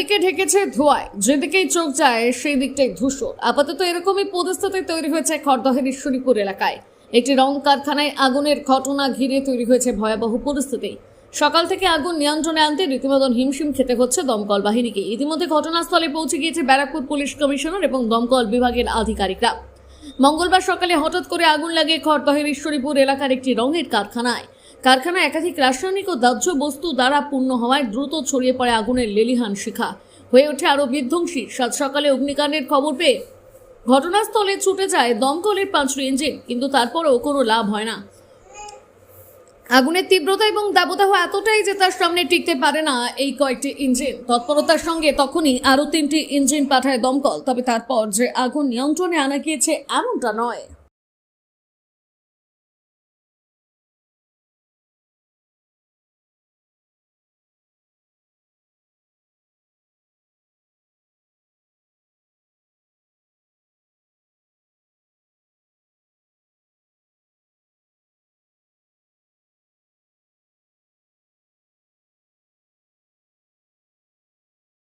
চারিদিকে ঢেকেছে ধোঁয়ায়, যেদিকেই চোখ যায় সেই দিকটাই ধূসর। আপাতত এরকমই পরিস্থিতি তৈরি হয়েছে খড়দহের ঈশ্বরীপুর এলাকায়। একটি রং কারখানায় আগুনের ঘটনা ঘিরে তৈরি হয়েছে ভয়াবহ পরিস্থিতি। সকাল থেকে আগুন নিয়ন্ত্রণে আনতে রীতিমতন হিমশিম খেতে হচ্ছে দমকল বাহিনীকে। ইতিমধ্যে ঘটনাস্থলে পৌঁছে গিয়েছে ব্যারাকপুর পুলিশ কমিশনার এবং দমকল বিভাগের আধিকারিকরা। মঙ্গলবার সকালে হঠাৎ করে আগুন লাগে খড়দহের ঈশ্বরীপুর এলাকার একটি রঙের কারখানায়। কারখানায় একাধিক রাসায়নিক ও দাহ্য বস্তু দ্বারা পূর্ণ হওয়ায় দ্রুত ছড়িয়ে পড়ে আগুনের লেলিহান শিখা, হয়ে ওঠে আরো বিধ্বংসী। সাত সকালে অগ্নিকাণ্ডের খবর পেয়ে ঘটনাস্থলে ছুটে যায় দমকলের 5টি ইঞ্জিন, কিন্তু তারপরেও কোনো লাভ হয় না। আগুনের তীব্রতা এবং দাবদাহ এতটাই যে তার সামনে টিকতে পারে না এই কয়েকটি ইঞ্জিন। তৎপরতার সঙ্গে তখনই আরো 3টি ইঞ্জিন পাঠায় দমকল, তবে তারপর যে আগুন নিয়ন্ত্রণে আনা গিয়েছে এমনটা নয়।